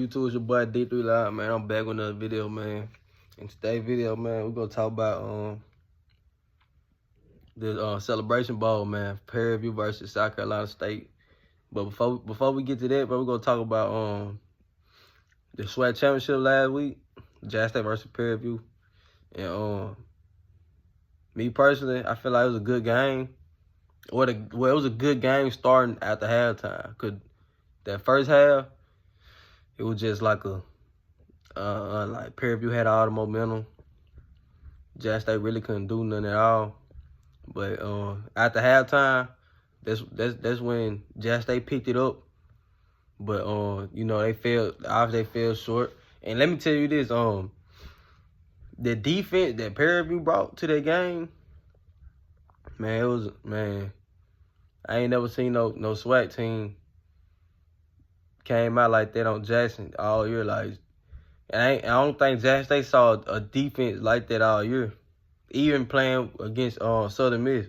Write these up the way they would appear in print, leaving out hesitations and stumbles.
YouTube? It's your boy D3 Live, man. I'm back with another video, man. In today's video, man, we're gonna talk about the Celebration Bowl, man. Prairie versus South Carolina State. But before we get to that, bro, we're gonna talk about the SWAC championship last week, Jackson State versus Prairie. And me personally, I feel like it was a good game. Well, it was a good game starting after halftime. Cause that first half, it was just like like Prairie had all the momentum. Jackson State really couldn't do nothing at all. But after halftime, that's when Jackson State picked it up. But you know, obviously they fell short. And let me tell you this, the defense that Prairie brought to that game, man, I ain't never seen no SWAC team came out like that on Jackson all year. Like, and I don't think Jackson State saw a defense like that all year. Even playing against Southern Miss,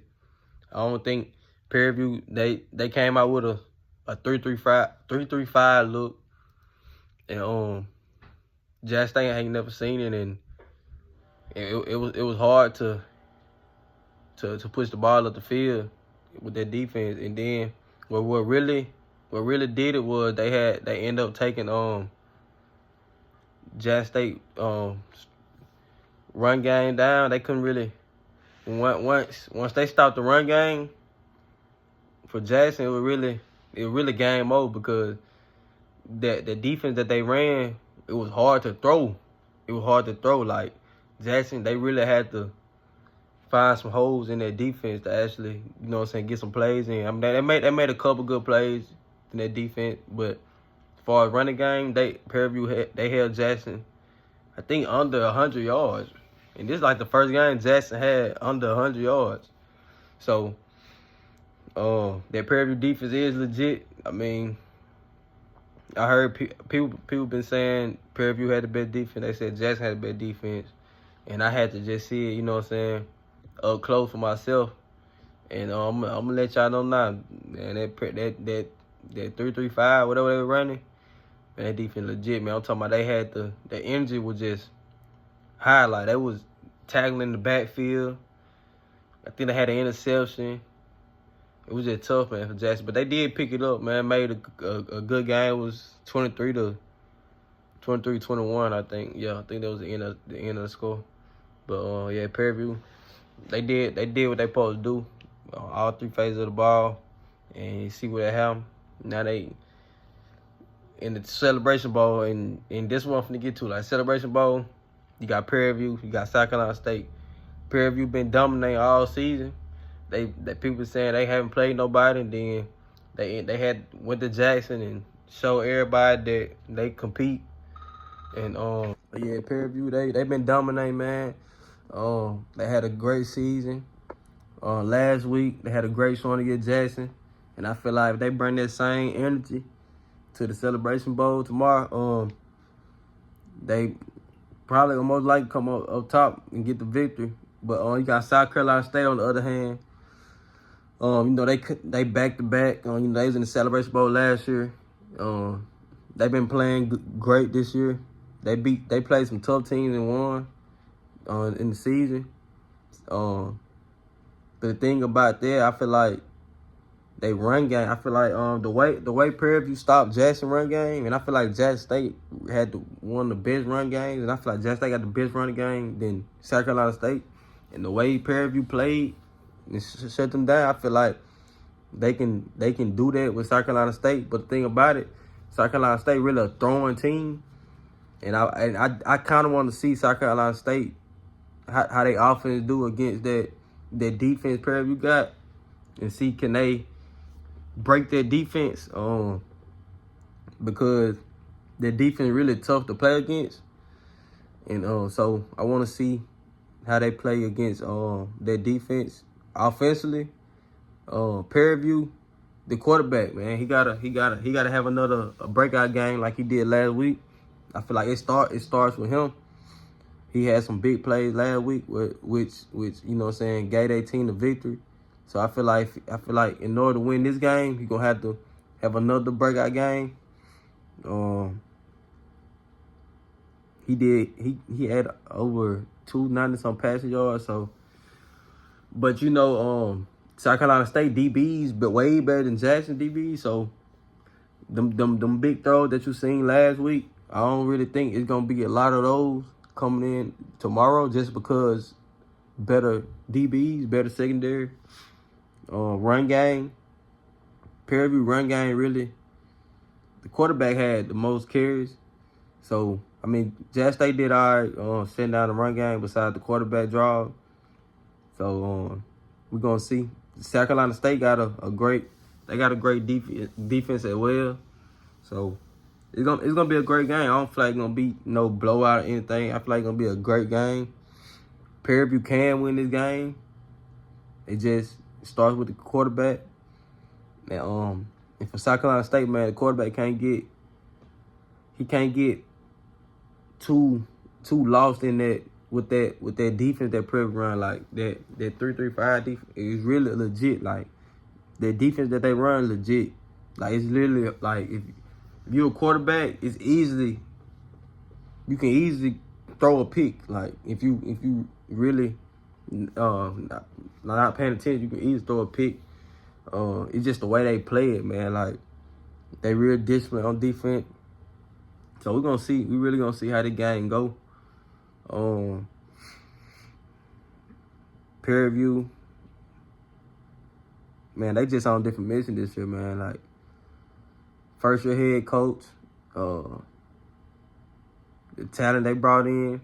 I don't think Prairie they came out with a 3-3-5 look, and Jackson State ain't never seen it, and it was hard to push the ball up the field with that defense. And then what really did it was they ended up taking Jackson State run game down. They couldn't really, once they stopped the run game for Jackson, it was really game over, because the defense that they ran, it was hard to throw. Like, Jackson, they really had to find some holes in their defense to actually, you know what I'm saying, get some plays in. I mean, they made a couple good plays in their defense, but as far as running game, Prairie held Jackson, I think, under 100 yards. And this is like the first game Jackson had under 100 yards. So, that Prairie defense is legit. I mean, I heard people been saying Prairie had the best defense. They said Jackson had the best defense. And I had to just see it, you know what I'm saying, up close for myself. And I'm gonna let y'all know now, man, that 3-3-5, whatever they were running, man, that defense legit, man. I'm talking about they had the energy was just high. Like, they was tackling the backfield. I think they had an interception. It was just tough, man, for Jackson. But they did pick it up, man. Made a good game. It was 23-21, I think. Yeah, I think that was the end of the score. But yeah, Prairie, they did what they supposed to do. All three phases of the ball, and you see what happened. Now they in the Celebration Bowl, and this one I'm finna get to. Like, Celebration Bowl, you got Prairie, you got South Carolina State. Prairie been dominating all season. They people saying they haven't played nobody, and then they went to Jackson and showed everybody that they compete. And yeah, Prairie they been dominating, man. They had a great season. Last week they had a great showing against Jackson, and I feel like if they bring that same energy to the Celebration Bowl tomorrow, they probably will most likely come up top and get the victory. But you got South Carolina State on the other hand. You know, they back to back. You know, they was in the Celebration Bowl last year. They've been playing great this year. They played some tough teams and won in the season. But the thing about that, I feel like they run game. I feel like the way Prairie stopped Jackson run game, and I feel like Jackson State had one of the best run games, and I feel like Jackson State got the best running game than South Carolina State. And the way Prairie played and shut them down, I feel like they can do that with South Carolina State. But the thing about it, South Carolina State really a throwing team, and I kind of want to see South Carolina State how they offense do against that defense Prairie got, and see can they break their defense, because their defense really tough to play against. And so I want to see how they play against their defense offensively. Prairie, the quarterback, man, he gotta have another breakout game like he did last week. I feel like it starts with him. He had some big plays last week, which you know what I'm saying, gave their team the victory. So I feel like in order to win this game, he's gonna have to have another breakout game. He had over 290 some passing yards. So, but South Carolina State DBs, but way better than Jackson DBs. So them big throws that you seen last week, I don't really think it's gonna be a lot of those coming in tomorrow, just because better DBs, better secondary, run game. Prairie View run game really. The quarterback had the most carries. So, I mean, Jack State did all right sitting down the run game besides the quarterback draw. So, we're going to see. South Carolina State got a great defense as well. So, it's gonna be a great game. I don't feel like it's going to be no blowout or anything. I feel like it's going to be a great game. Prairie View can win this game. It just starts with the quarterback. And for South Carolina State, man, the quarterback can't get too lost in that with that defense that Prairie run, like that 3-3-5 defense is really legit. Like the defense that they run legit. Like it's literally like if you're a quarterback, you can easily throw a pick. Like if you really not paying attention, you can easily throw a pick. It's just the way they play it, man. Like they real disciplined on defense. So we really gonna see how the game go. Prairie View, man, they just on a different mission this year, man. Like first year head coach, the talent they brought in,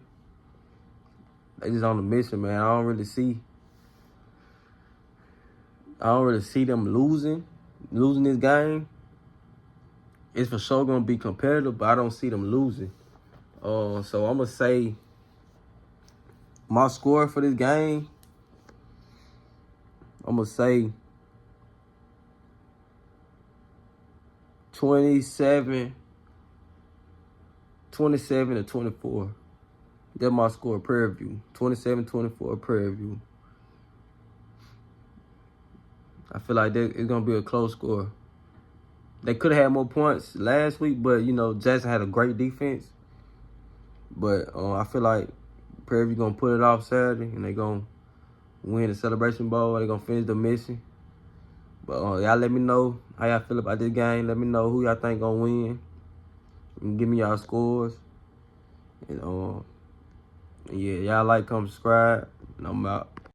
they just on a mission, man. I don't really see them losing this game. It's for sure gonna be competitive, but I don't see them losing. So I'm gonna say my score for this game. I'm gonna say 27 to 24. That's my score, Prairie View. 27-24, Prairie View. I feel like it's gonna be a close score. They could have had more points last week, but Jackson had a great defense. But I feel like Prairie View gonna put it off Saturday, and they gonna win the Celebration Bowl. They gonna finish the mission. But y'all let me know how y'all feel about this game. Let me know who y'all think gonna win. And give me y'all scores. And yeah, y'all like, comment, subscribe, and I'm out.